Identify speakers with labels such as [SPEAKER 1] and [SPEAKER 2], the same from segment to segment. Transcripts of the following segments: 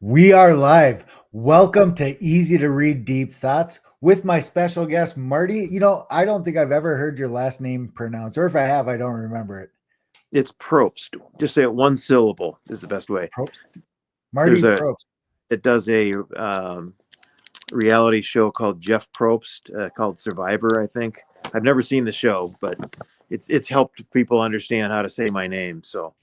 [SPEAKER 1] We are live. Welcome to Easy to Read Deep Thoughts with my special guest, Marty. I don't think I've ever heard your last name pronounced, or if I have, I don't remember it.
[SPEAKER 2] It's Probst. Just say it one syllable is the best way.
[SPEAKER 1] Probst.
[SPEAKER 2] There's
[SPEAKER 1] Marty
[SPEAKER 2] a
[SPEAKER 1] Probst.
[SPEAKER 2] it does a reality show called Jeff Probst called Survivor. I think I've never seen the show, but it's helped people understand how to say my name. So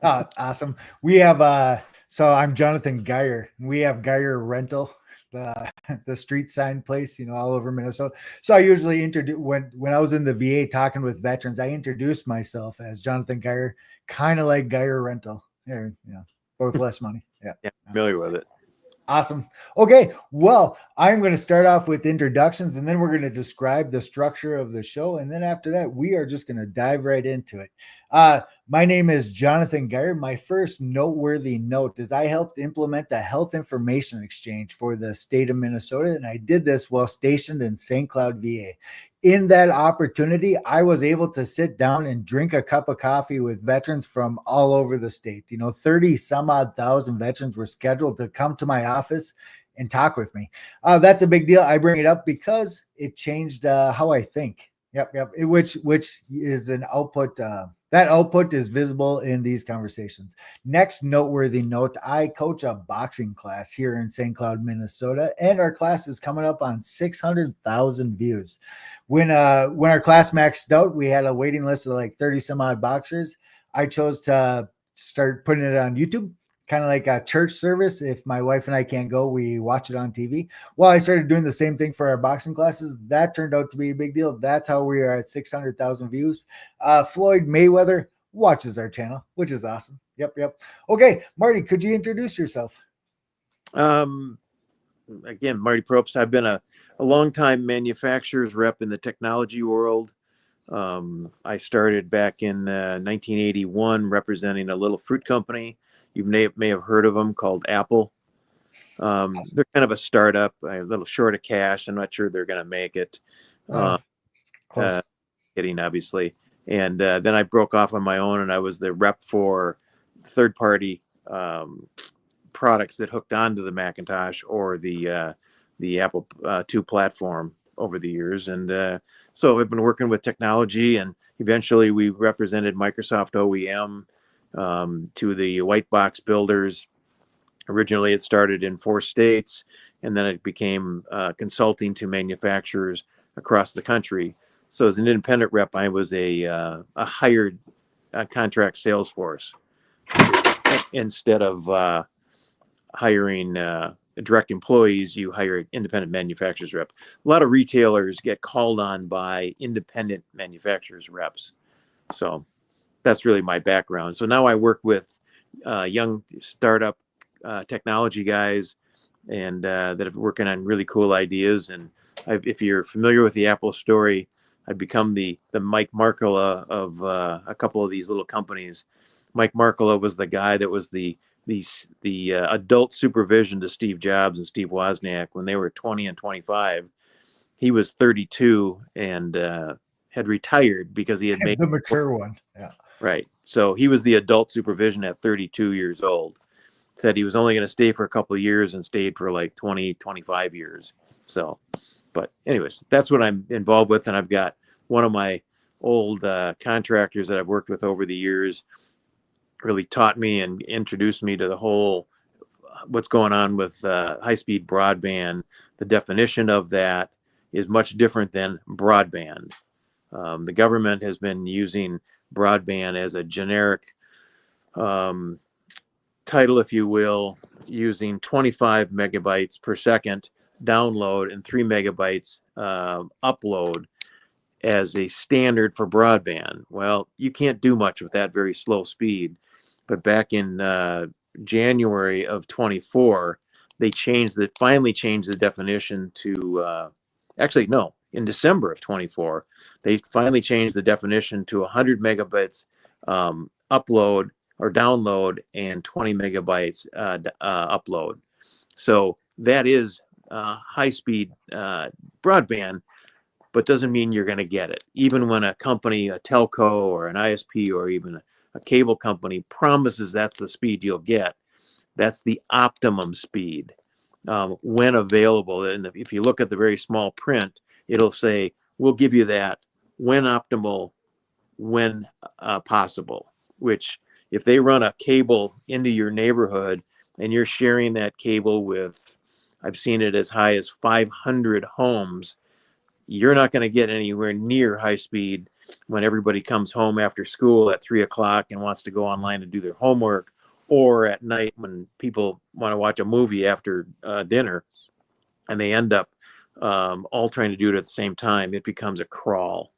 [SPEAKER 1] Awesome. We have so I'm Jonathan Geyer. We have Geyer Rental, the street sign place, all over Minnesota. So I usually introduce when I was in the VA talking with veterans, I introduced myself as Jonathan Geyer, kind of like Geyer Rental. Here, both less money. Yeah.
[SPEAKER 2] yeah, familiar with it.
[SPEAKER 1] Awesome. Okay. Well, I'm going to start off with introductions and then we're going to describe the structure of the show. And then after that, we are just going to dive right into it. My name is Jonathan Geyer. My first noteworthy note is I helped implement the health information exchange for the state of Minnesota. And I did this while stationed in St. Cloud, VA. In that opportunity, I was able to sit down and drink a cup of coffee with veterans from all over the state. 30 some odd thousand veterans were scheduled to come to my office and talk with me. That's a big deal. I bring it up because it changed how I think. Yep. Which is an output. That output is visible in these conversations. Next noteworthy note, I coach a boxing class here in St. Cloud, Minnesota, and our class is coming up on 600,000 views. When our class maxed out, we had a waiting list of like 30 some odd boxers. I chose to start putting it on YouTube, kind of like a church service. If my wife and I can't go, we watch it on TV. Well, I started doing the same thing for our boxing classes. That turned out to be a big deal. That's how we are at 600,000 views. Floyd Mayweather watches our channel, which is awesome. Yep. Okay, Marty, could you introduce yourself?
[SPEAKER 2] Again, Marty Probst. I've been a long-time manufacturer's rep in the technology world. I started back in 1981 representing a little fruit company. You may have heard of them, called Apple. They're kind of a startup, a little short of cash. I'm not sure they're going to make it. Kidding, obviously. And then I broke off on my own, and I was the rep for third-party products that hooked onto the Macintosh or the Apple II platform over the years. And so I've been working with technology, and eventually we represented Microsoft OEM to the white box builders. Originally, it started in 4 states, and then it became consulting to manufacturers across the country. So as an independent rep, I was a hired contract sales force instead of hiring direct employees. You hire an independent manufacturers rep. A lot of retailers get called on by independent manufacturers reps. So that's really my background. So now I work with young startup technology guys and that are working on really cool ideas. And if you're familiar with the Apple story, I've become the Mike Markkula of a couple of these little companies. Mike Markkula was the guy that was the adult supervision to Steve Jobs and Steve Wozniak when they were 20 and 25. He was 32 and had retired because he had made
[SPEAKER 1] the mature one. Yeah.
[SPEAKER 2] Right. So he was the adult supervision at 32 years old. Said he was only going to stay for a couple of years and stayed for like 20, 25 years. So, but anyways, that's what I'm involved with. And I've got one of my old contractors that I've worked with over the years really taught me and introduced me to the whole what's going on with high-speed broadband. The definition of that is much different than broadband. The government has been using broadband as a generic title, if you will, using 25 megabytes per second download and 3 megabytes upload as a standard for broadband. Well, you can't do much with that very slow speed. But back in January of 24, they finally changed the definition to, in December of 24, they finally changed the definition to 100 megabytes upload or download and 20 megabytes upload. So that is high-speed broadband, but doesn't mean you're going to get it. Even when a company, a telco or an ISP or even a cable company promises that's the speed you'll get, That's the optimum speed when available. And if you look at the very small print, it'll say, we'll give you that when optimal, when possible, which if they run a cable into your neighborhood and you're sharing that cable with, I've seen it as high as 500 homes, you're not going to get anywhere near high speed when everybody comes home after school at 3 o'clock and wants to go online and do their homework, or at night when people want to watch a movie after dinner and they end up all trying to do it at the same time. It becomes a crawl,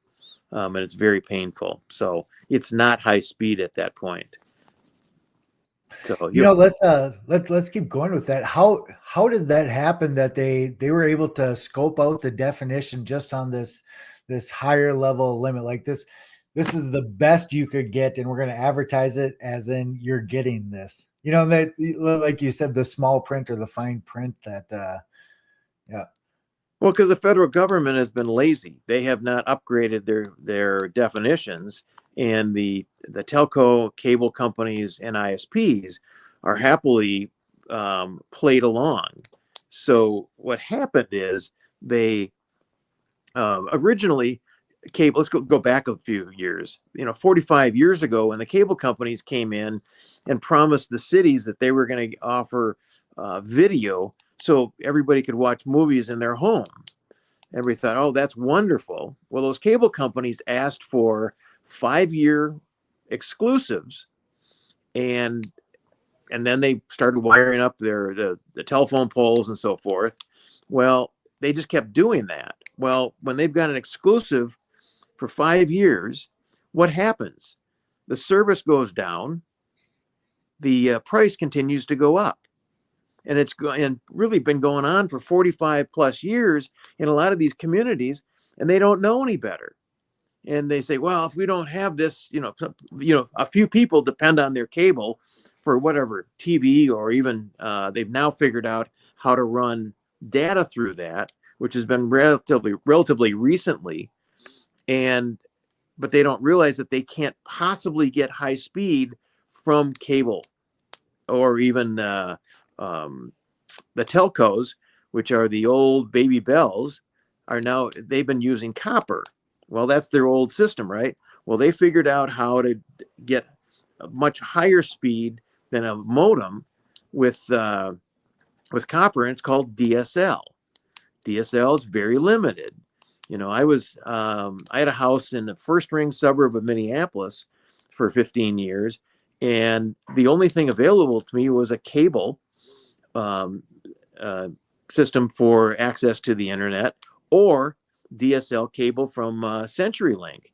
[SPEAKER 2] and it's very painful. So it's not high speed at that point. So
[SPEAKER 1] let's keep going with that. How did that happen that they were able to scope out the definition just on this higher level limit? Like this is the best you could get, and we're going to advertise it as in you're getting this. That, like you said, the small print or the fine print that yeah.
[SPEAKER 2] Well, because the federal government has been lazy. They have not upgraded their definitions, and the telco, cable companies, and ISPs are happily played along. So what happened is they originally cable. Let's go back a few years. 45 years ago, when the cable companies came in and promised the cities that they were going to offer video so everybody could watch movies in their home. Everybody thought, oh, that's wonderful. Well, those cable companies asked for 5-year exclusives, and then they started wiring up the telephone poles and so forth. Well, they just kept doing that. Well, when they've got an exclusive for 5 years, what happens? The service goes down, the price continues to go up. And it's really been going on for 45 plus years in a lot of these communities, and they don't know any better. And they say, well, if we don't have this, a few people depend on their cable for whatever TV, or even they've now figured out how to run data through that, which has been relatively recently. But they don't realize that they can't possibly get high speed from cable, or even the telcos, which are the old baby bells, they've been using copper. Well, that's their old system, right? Well, they figured out how to get a much higher speed than a modem with copper, and it's called DSL. DSL is very limited. I had a house in the first ring suburb of Minneapolis for 15 years, and the only thing available to me was a cable system for access to the internet, or DSL cable from CenturyLink.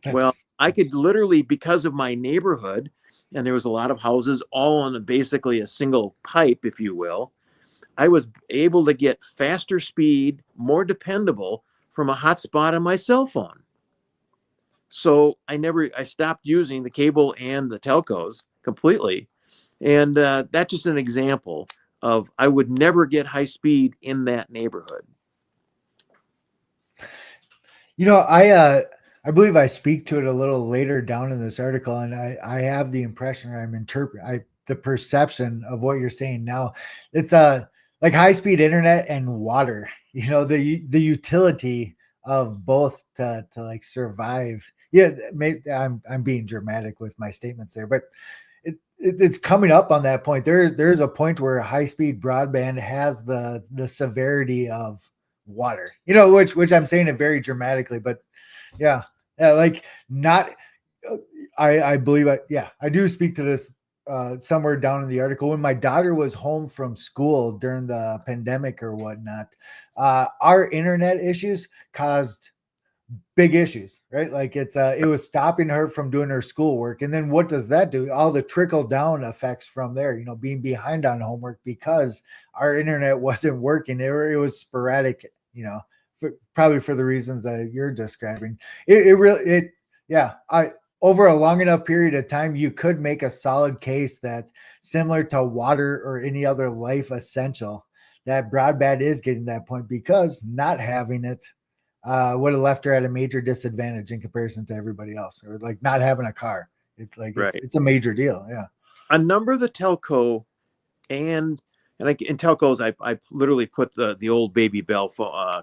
[SPEAKER 2] Well, I could literally, because of my neighborhood, and there was a lot of houses all on basically a single pipe, if you will, I was able to get faster speed, more dependable from a hotspot on my cell phone. So I stopped using the cable and the telcos completely. And that's just an example of, I would never get high speed in that neighborhood.
[SPEAKER 1] I believe I speak to it a little later down in this article, and I have the impression, or I'm interpreting the perception of what you're saying now. It's like high speed internet and water. The utility of both to like survive. Yeah, maybe I'm being dramatic with my statements there, but it's coming up on that point. There's a point where high speed broadband has the severity of water. Which I'm saying it very dramatically, but yeah, like not. I believe I do speak to this somewhere down in the article. When my daughter was home from school during the pandemic or whatnot, our internet issues caused big issues, right? Like it was stopping her from doing her schoolwork. And then what does that do? All the trickle down effects from there, being behind on homework because our internet wasn't working. It was sporadic, probably for the reasons that you're describing. Over a long enough period of time, you could make a solid case that, similar to water or any other life essential, that broadband is getting that point, because not having it would have left her at a major disadvantage in comparison to everybody else, or like not having a car. It's a major deal. Yeah.
[SPEAKER 2] A number of the telco and in telcos, I literally put the old Baby Bell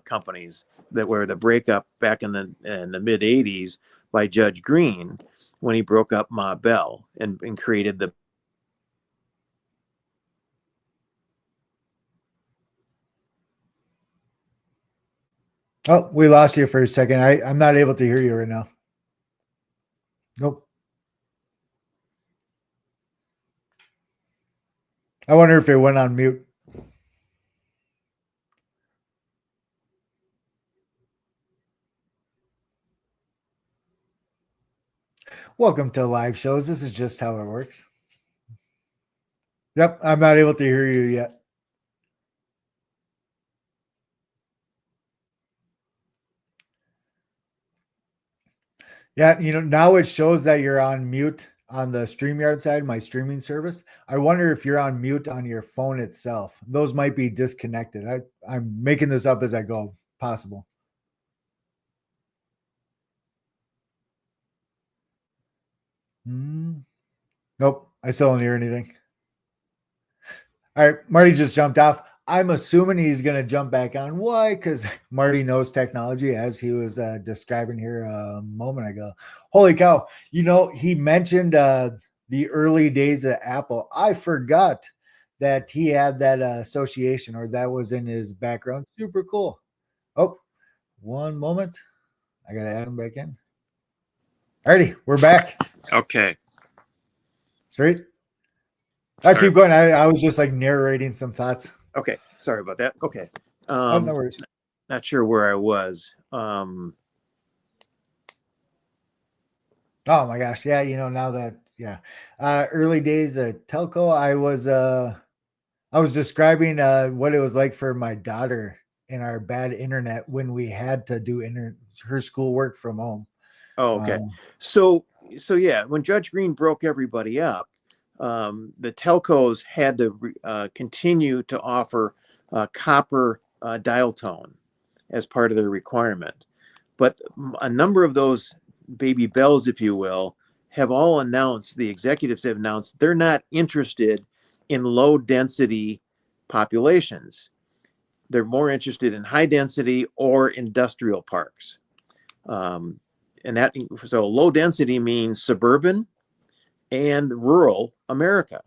[SPEAKER 2] companies that were the breakup back in the mid '80s by Judge Green when he broke up Ma Bell and created the.
[SPEAKER 1] Oh, we lost you for a second. I'm not able to hear you right now. Nope. I wonder if it went on mute. Welcome to live shows. This is just how it works. Yep, I'm not able to hear you yet. Yeah, now it shows that you're on mute on the StreamYard side, my streaming service. I wonder if you're on mute on your phone itself. Those might be disconnected. I'm making this up as I go. Possible. Nope, I still don't hear anything. All right, Marty just jumped off. I'm assuming he's going to jump back on. Why? Because Marty knows technology, as he was describing here a moment ago. Holy cow. He mentioned the early days of Apple. I forgot that he had that association, or that was in his background. Super cool. Oh, one moment. I got to add him back in. Alrighty, we're back.
[SPEAKER 2] Okay.
[SPEAKER 1] Straight. I keep going. I was just like narrating some thoughts.
[SPEAKER 2] Okay, sorry about that. Okay.
[SPEAKER 1] Oh, no worries.
[SPEAKER 2] Not sure where I was.
[SPEAKER 1] Oh my gosh. Yeah, now that, yeah. Early days at telco, I was describing what it was like for my daughter in our bad internet when we had to do her schoolwork from home.
[SPEAKER 2] Oh, okay. So yeah, when Judge Green broke everybody up, the telcos had to continue to offer copper dial tone as part of their requirement. But a number of those Baby Bells, if you will, have all announced, the executives have announced, they're not interested in low density populations. They're more interested in high density or industrial parks. So low density means suburban and rural America.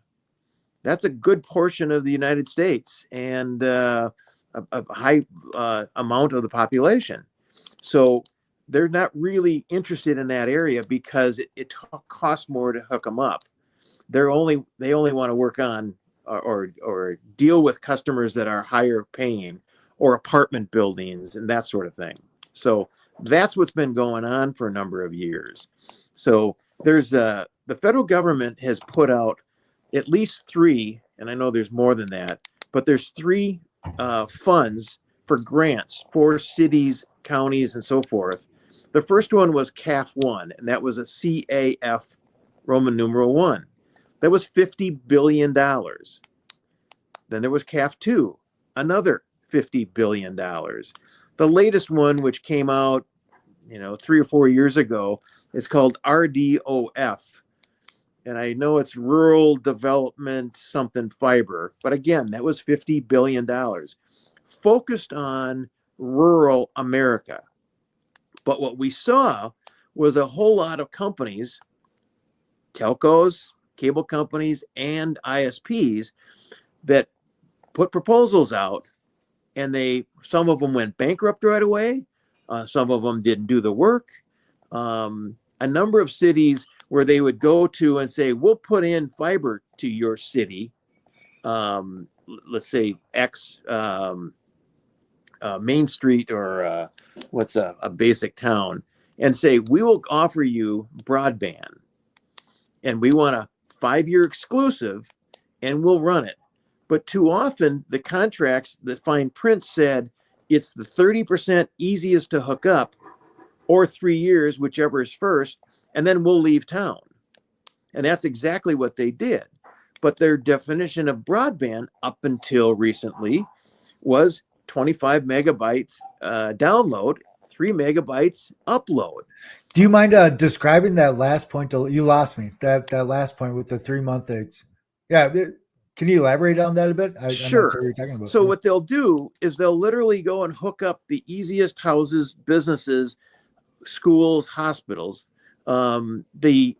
[SPEAKER 2] That's a good portion of the United States and a high amount of the population. So they're not really interested in that area because it costs more to hook them up. They only want to work on or deal with customers that are higher paying or apartment buildings and that sort of thing. So that's what's been going on for a number of years. So there's the federal government has put out at least 3, and I know there's more than that, but there's 3 funds for grants for cities, counties, and so forth. The first one was CAF 1, and that was a CAF Roman numeral 1. That was $50 billion. Then there was CAF 2, another $50 billion. The latest one, which came out 3 or 4 years ago, is called RDOF. And I know it's rural development something fiber, but again, that was $50 billion focused on rural America. But what we saw was a whole lot of companies, telcos, cable companies, and ISPs that put proposals out, and some of them went bankrupt right away. Some of them didn't do the work. A number of cities where they would go to and say, we'll put in fiber to your city. Let's say X Main Street or what's a basic town, and say, we will offer you broadband. And we want a 5-year exclusive and we'll run it. But too often the contracts, the fine print said it's the 30% easiest to hook up or 3 years, whichever is first, and then we'll leave town. And that's exactly what they did. But their definition of broadband up until recently was 25 megabytes download, 3 megabytes upload.
[SPEAKER 1] Do you mind describing that last point? You lost me. That last point with the 3 month. Yeah. Can you elaborate on that a bit? I'm not sure
[SPEAKER 2] Sure.
[SPEAKER 1] what you're talking about.
[SPEAKER 2] So what they'll do is they'll literally go and hook up the easiest houses, businesses, schools, hospitals, the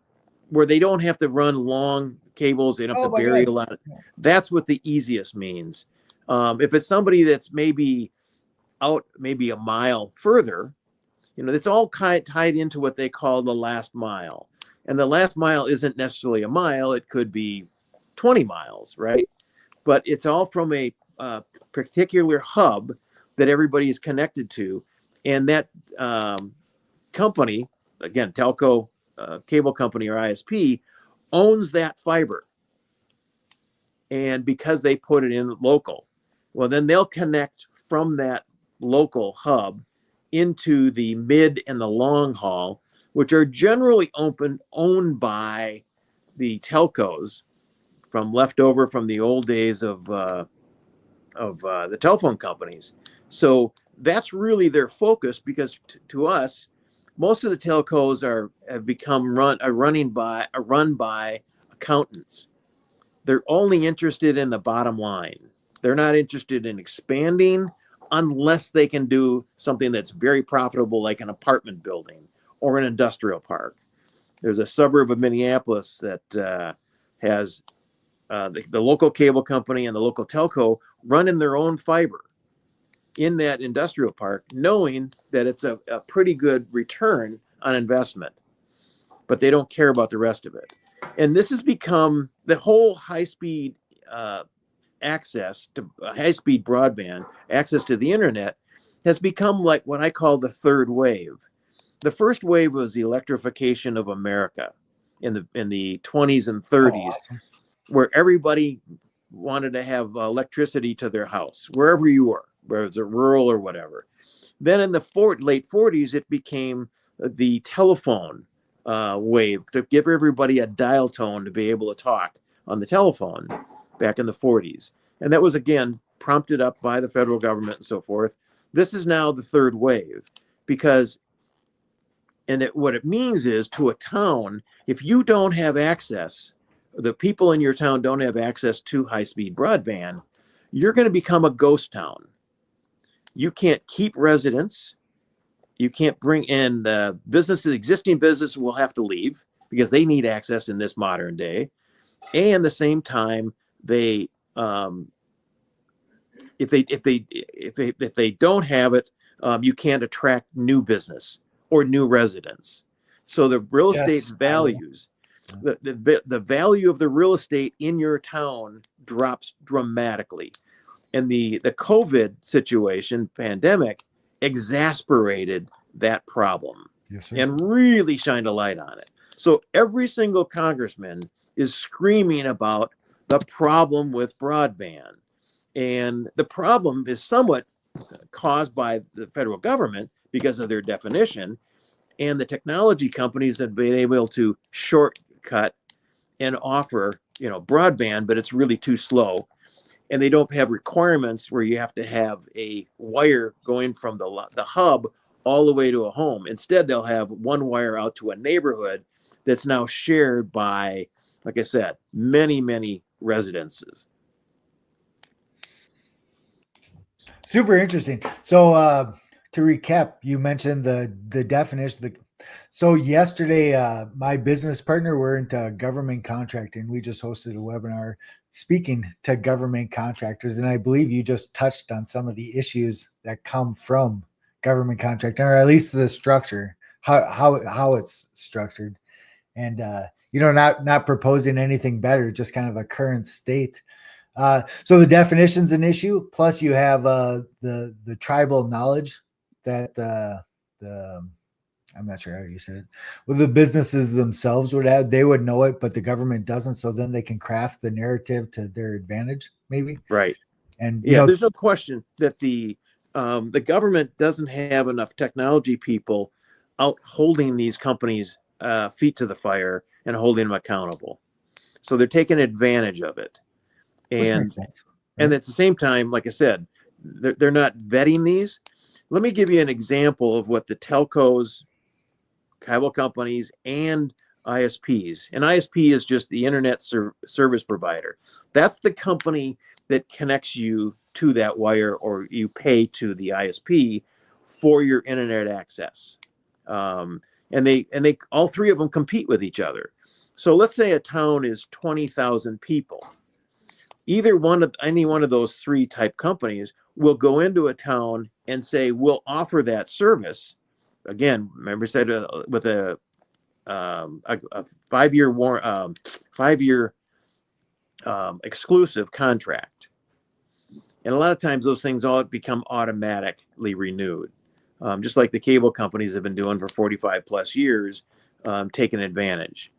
[SPEAKER 2] where they don't have to run long cables, they don't have
[SPEAKER 1] Oh
[SPEAKER 2] to
[SPEAKER 1] my
[SPEAKER 2] bury
[SPEAKER 1] God.
[SPEAKER 2] a lot. That's what the easiest means. If it's somebody that's maybe out maybe a mile further, it's all tied into what they call the last mile. And the last mile isn't necessarily a mile, it could be 20 miles, right? But it's all from a particular hub that everybody is connected to. And that company, again, telco, cable company, or ISP, owns that fiber. And because they put it in local, well, then they'll connect from that local hub into the mid and the long haul, which are generally owned by the telcos from leftover from the old days of the telephone companies. So that's really their focus, because to us, most of the telcos have become run by accountants. They're only interested in the bottom line. They're not interested in expanding unless they can do something that's very profitable, like an apartment building or an industrial park. There's a suburb of Minneapolis that has the local cable company and the local telco running their own fiber in that industrial park, knowing that it's a pretty good return on investment, but they don't care about the rest of it. And this has become the whole high-speed access to high-speed broadband access to the internet has become like what I call the third wave. The first wave was the electrification of America in the 20s and 30s,
[SPEAKER 1] Awesome.
[SPEAKER 2] where everybody wanted to have electricity to their house, wherever you were, whether it's a rural or whatever. Then in the late 40s, it became the telephone wave to give everybody a dial tone to be able to talk on the telephone back in the 40s. And that was, again, prompted up by the federal government and so forth. This is now the third wave, because what it means is, to a town, if you don't have access, the people in your town don't have access to high-speed broadband, you're going to become a ghost town. You can't keep residents. You can't bring in the businesses. Existing businesses will have to leave because they need access in this modern day. And at the same time, they if they don't have it, you can't attract new business or new residents. So the real estate values, the value of the real estate in your town drops dramatically. And the COVID situation, pandemic, exasperated that problem.
[SPEAKER 1] Yes, sir.
[SPEAKER 2] And really shined a light on it. So every single congressman is screaming about the problem with broadband. And the problem is somewhat caused by the federal government because of their definition, and the technology companies have been able to shortcut and offer, broadband, but it's really too slow. And they don't have requirements where you have to have a wire going from the hub all the way to a home. Instead, they'll have one wire out to a neighborhood that's now shared by, like I said, many, many residences.
[SPEAKER 1] Super interesting. So to recap, you mentioned the definition. So yesterday, my business partner, we're into government contracting. We just hosted a webinar speaking to government contractors, and I believe you just touched on some of the issues that come from government contracting, or at least the structure, how it's structured, and not proposing anything better, just kind of a current state. So the definition's an issue. Plus, you have the tribal knowledge that the I'm not sure how you said it. Well, the businesses themselves would have, they would know it, but the government doesn't. So then they can craft the narrative to their advantage, maybe.
[SPEAKER 2] Right.
[SPEAKER 1] And
[SPEAKER 2] there's no question that the government doesn't have enough technology people out holding these companies' feet to the fire and holding them accountable. So they're taking advantage of it. And and at the same time, like I said, they're not vetting these. Let me give you an example of what the telcos, cable companies, and ISPs. And ISP is just the internet service provider. That's the company that connects you to that wire, or you pay to the ISP for your internet access. And they all three of them compete with each other. So let's say a town is 20,000 people. Any one of those three type companies will go into a town and say, we'll offer that service. Again, remember I said with a 5-year exclusive contract. And a lot of times those things all become automatically renewed. Just like the cable companies have been doing for 45 plus years, taking advantage.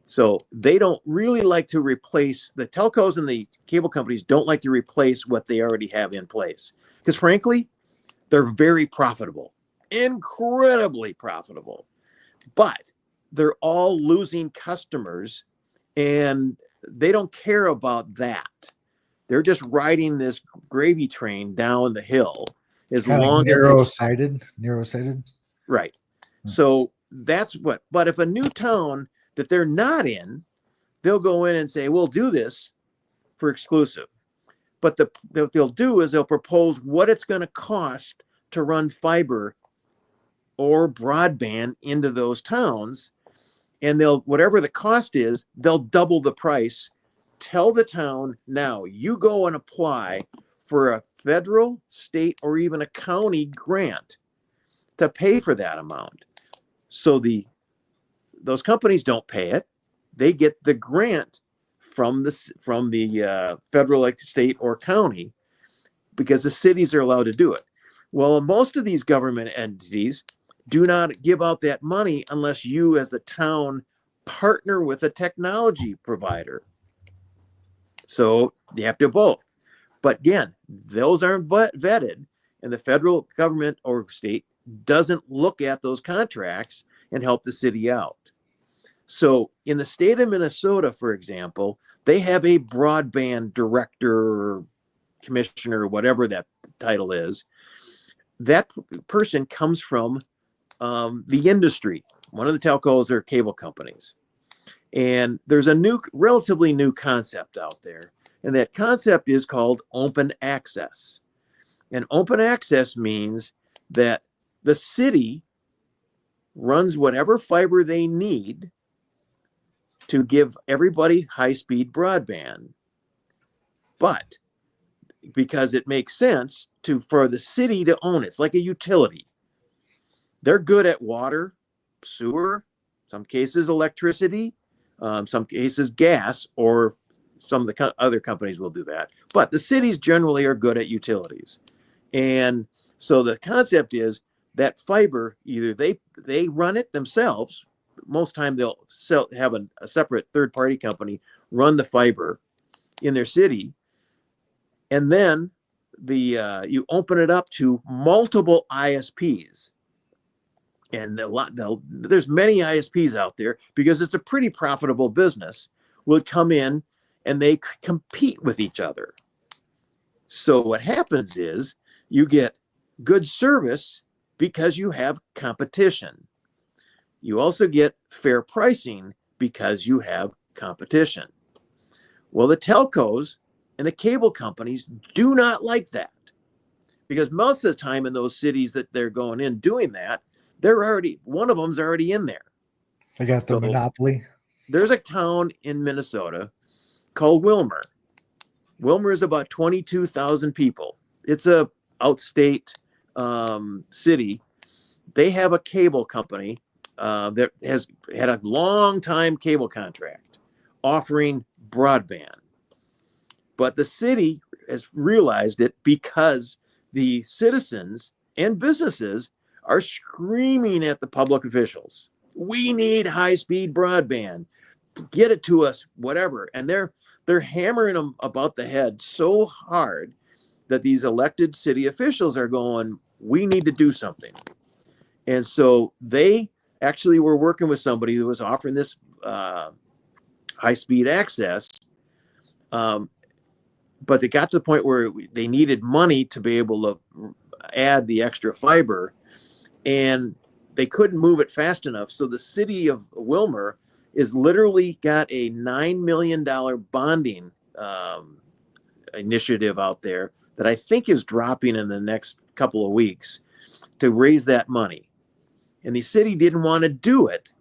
[SPEAKER 2] So they don't really like to replace, the telcos and the cable companies don't like to replace what they already have in place. Because frankly, they're very profitable, incredibly profitable. But they're all losing customers, and they don't care about that. They're just riding this gravy train down the hill as
[SPEAKER 1] Kind of
[SPEAKER 2] long as
[SPEAKER 1] narrow-sighted.
[SPEAKER 2] Right. So that's what. But if a new town that they're not in, they'll go in and say, we'll do this for exclusive. But what they'll do is they'll propose what it's going to cost to run fiber or broadband into those towns. And whatever the cost is, they'll double the price. Tell the town, now you go and apply for a federal, state, or even a county grant to pay for that amount. So those companies don't pay it. They get the grant from the federal, state, or county, because the cities are allowed to do it. Well, most of these government entities do not give out that money unless you, as the town, partner with a technology provider. So you have to both. But again, those aren't vetted, and the federal government or state doesn't look at those contracts and help the city out. So in the state of Minnesota, for example, they have a broadband director, commissioner, whatever that title is. That person comes from the industry, one of the telcos or cable companies. And there's a relatively new concept out there. And that concept is called open access. And open access means that the city runs whatever fiber they need to give everybody high-speed broadband. But because it makes sense for the city to own it, it's like a utility. They're good at water, sewer, some cases electricity, some cases gas, or some of the other companies will do that. But the cities generally are good at utilities. And so the concept is that fiber, either they run it themselves. Most time they'll have a separate third-party company run the fiber in their city, and then you open it up to multiple ISPs. And there's many ISPs out there because it's a pretty profitable business. Will come in and they compete with each other. So what happens is you get good service because you have competition. You also get fair pricing because you have competition. Well, the telcos and the cable companies do not like that, because most of the time in those cities that they're going in doing that, one of them's already in there.
[SPEAKER 1] They got the monopoly.
[SPEAKER 2] There's a town in Minnesota called Wilmer. Wilmer is about 22,000 people. It's a outstate city. They have a cable company that has had a long time cable contract offering broadband. But the city has realized it because the citizens and businesses are screaming at the public officials. We need high-speed broadband. Get it to us, whatever. And they're hammering them about the head so hard that these elected city officials are going, we need to do something. And so they actually were working with somebody who was offering this high-speed access, but they got to the point where they needed money to be able to add the extra fiber, and they couldn't move it fast enough. So the city of Wilmer is literally got a $9 million bonding initiative out there that I think is dropping in the next couple of weeks to raise that money. And the city didn't want to do it,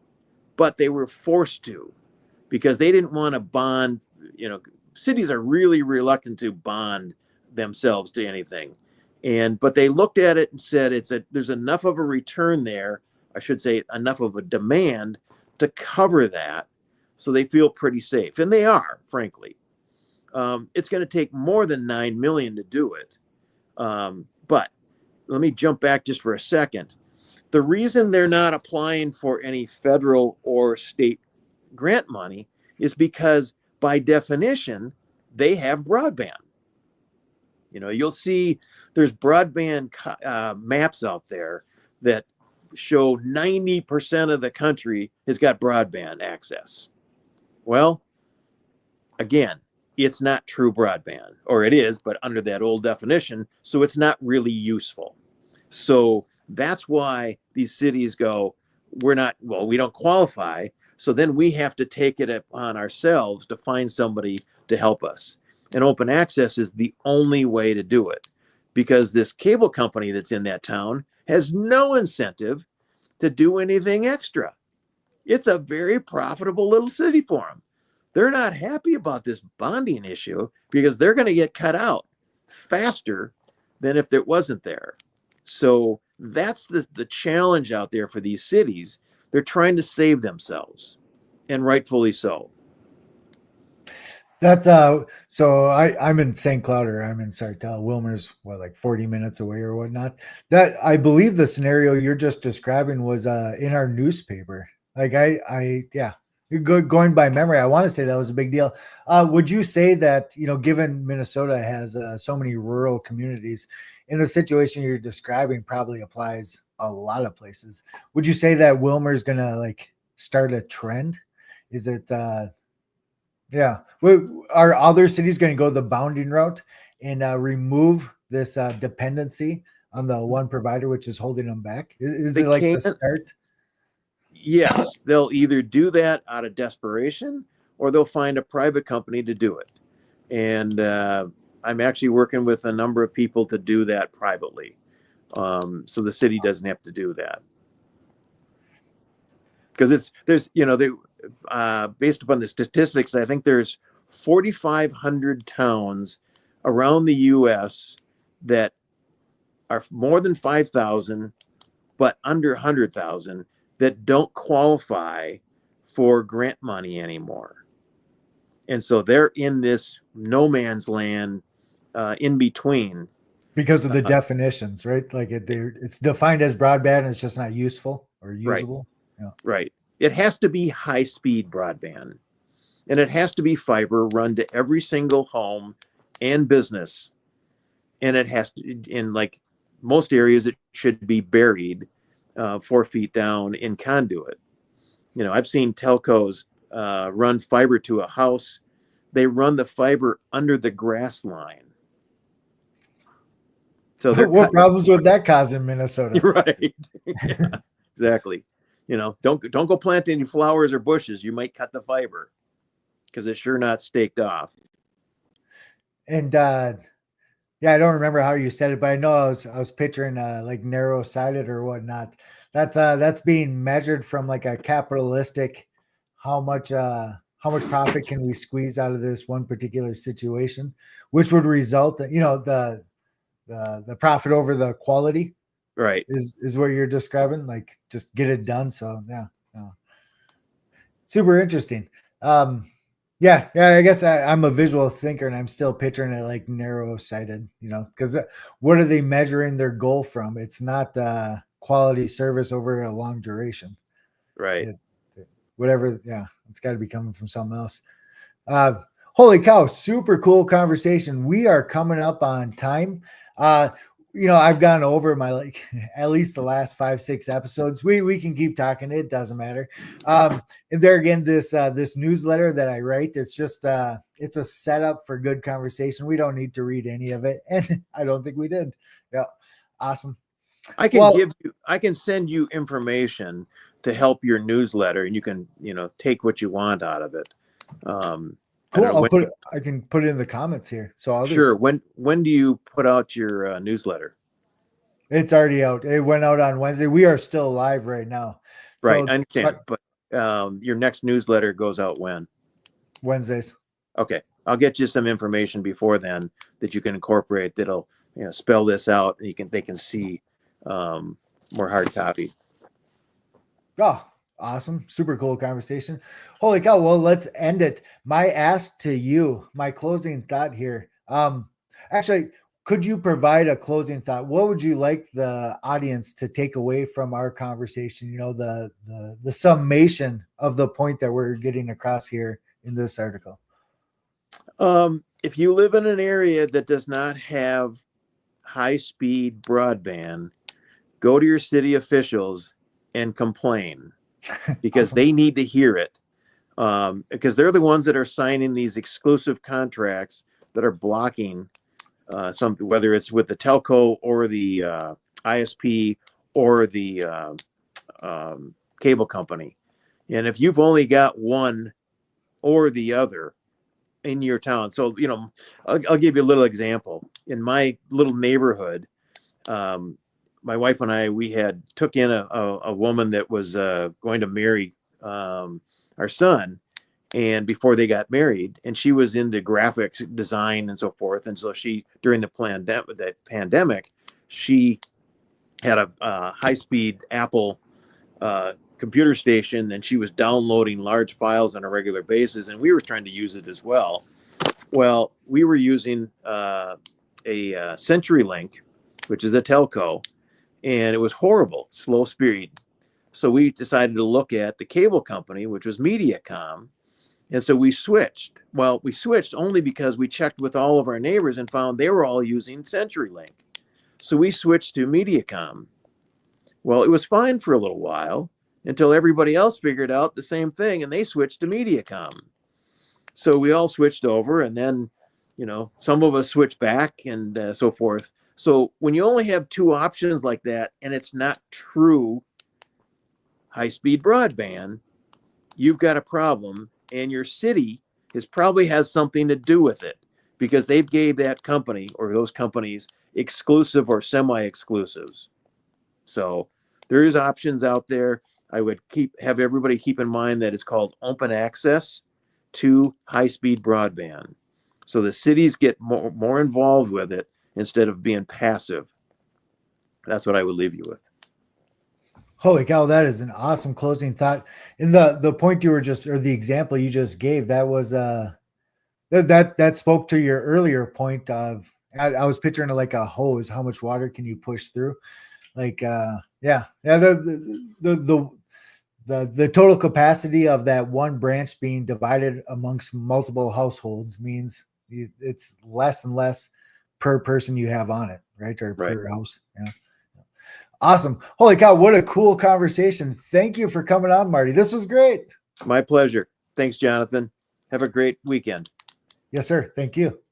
[SPEAKER 2] but they were forced to because they didn't want to bond. Cities are really reluctant to bond themselves to anything. But they looked at it and said there's enough of a return there, I should say enough of a demand to cover that, so they feel pretty safe. And they are, frankly. It's going to take more than 9 million to do it. But let me jump back just for a second. The reason they're not applying for any federal or state grant money is because by definition, they have broadband. You'll see there's broadband maps out there that show 90% of the country has got broadband access. Well, again, it's not true broadband, or it is, but under that old definition, so it's not really useful. So that's why these cities go, we don't qualify, so then we have to take it upon ourselves to find somebody to help us. And open access is the only way to do it, because this cable company that's in that town has no incentive to do anything extra. It's a very profitable little city for them. They're not happy about this bonding issue because they're going to get cut out faster than if it wasn't there. So that's the challenge out there for these cities. They're trying to save themselves, and rightfully so.
[SPEAKER 1] That's so I'm in St. Cloud, or I'm in Sartell. Wilmer's like 40 minutes away or whatnot. That, I believe the scenario you're just describing was in our newspaper. Like yeah, going by memory, I want to say that was a big deal. Would you say that, given Minnesota has so many rural communities, in the situation you're describing probably applies a lot of places. Would you say that Wilmer's gonna like start a trend? Is it yeah. Are other cities going to go the bounding route and remove this dependency on the one provider, which is holding them back? Is it like the start?
[SPEAKER 2] Yes, they'll either do that out of desperation, or they'll find a private company to do it. And I'm actually working with a number of people to do that privately, so the city doesn't have to do that. Because based upon the statistics, I think there's 4,500 towns around the U.S. that are more than 5,000, but under 100,000 that don't qualify for grant money anymore. And so they're in this no man's land in between.
[SPEAKER 1] Because of the definitions, right? Like it's defined as broadband and it's just not useful or usable.
[SPEAKER 2] Right. Yeah. Right. It has to be high-speed broadband, and it has to be fiber run to every single home and business. And it has to, in like most areas, it should be buried 4 feet down in conduit. I've seen telcos run fiber to a house. They run the fiber under the grass line. So
[SPEAKER 1] what problems would that cause in Minnesota?
[SPEAKER 2] Right. Yeah, exactly. Don't go plant any flowers or bushes. You might cut the fiber because it's sure not staked off.
[SPEAKER 1] And yeah, I don't remember how you said it, but I know I was picturing like narrow sided or whatnot. That's being measured from like a capitalistic, how much profit can we squeeze out of this one particular situation, which would result in, the profit over the quality.
[SPEAKER 2] Right.
[SPEAKER 1] Is what you're describing, like just get it done. So yeah. Super interesting. Yeah, I guess I'm a visual thinker and I'm still picturing it like narrow sighted, because what are they measuring their goal from? It's not quality service over a long duration.
[SPEAKER 2] Right.
[SPEAKER 1] Whatever. Yeah. It's got to be coming from something else. Holy cow. Super cool conversation. We are coming up on time. I've gone over my at least the last 5-6 episodes. We can keep talking. It doesn't matter. And there again, this newsletter that I write, it's just it's a setup for good conversation. We don't need to read any of it, and I don't think we did. Yeah, awesome.
[SPEAKER 2] I can send you information to help your newsletter, and you can, take what you want out of it. I
[SPEAKER 1] Cool.
[SPEAKER 2] don't know when.
[SPEAKER 1] I can put it in the comments here. So
[SPEAKER 2] Sure.
[SPEAKER 1] others,
[SPEAKER 2] When do you put out your newsletter?
[SPEAKER 1] it's already out. It went out on Wednesday. We are still live right now.
[SPEAKER 2] Right.
[SPEAKER 1] So
[SPEAKER 2] I understand. But your next newsletter goes out when?
[SPEAKER 1] Wednesdays.
[SPEAKER 2] Okay. I'll get you some information before then that you can incorporate that'll, spell this out, and they can see more hard copy.
[SPEAKER 1] Oh, awesome. Super cool conversation. Holy cow. Well, let's end it. My ask to you, my closing thought here. Actually, could you provide a closing thought? What would you like the audience to take away from our conversation? The summation of the point that we're getting across here in this article.
[SPEAKER 2] If you live in an area that does not have high-speed broadband, go to your city officials and complain, because
[SPEAKER 1] Awesome.
[SPEAKER 2] they need to hear it. Because they're the ones that are signing these exclusive contracts that are blocking something, whether it's with the telco or the ISP or the cable company. And if you've only got one or the other in your town, so I'll give you a little example. In my little neighborhood, my wife and I, we had took in a woman that was going to marry our son, and before they got married, and she was into graphics design and so forth. And so she, during the pandemic, she had a high-speed Apple computer station, and she was downloading large files on a regular basis, and we were trying to use it as well. Well, we were using a CenturyLink, which is a telco, and it was horrible, slow speed. So we decided to look at the cable company, which was Mediacom. And so we switched. Well, we switched only because we checked with all of our neighbors and found they were all using CenturyLink. So we switched to Mediacom. Well, it was fine for a little while until everybody else figured out the same thing, and they switched to Mediacom. So we all switched over, and then, some of us switched back, and so forth. So when you only have two options like that, and it's not true high-speed broadband, you've got a problem, and your city probably has something to do with it, because they gave that company or those companies exclusive or semi-exclusives. So there is options out there. I would have everybody keep in mind that it's called open access to high-speed broadband. So the cities get more involved with it instead of being passive. That's what I would leave you with.
[SPEAKER 1] Holy cow, that is an awesome closing thought. And the point you were just, or the example you just gave, that was that spoke to your earlier point of, I was picturing it like a hose. How much water can you push through? Like the total capacity of that one branch being divided amongst multiple households means it's less and less per person you have on it, right? Or
[SPEAKER 2] Right.
[SPEAKER 1] per house. Yeah. Awesome. Holy cow, what a cool conversation. Thank you for coming on, Marty. This was great.
[SPEAKER 2] My pleasure. Thanks, Jonathan. Have a great weekend.
[SPEAKER 1] Yes, sir. Thank you.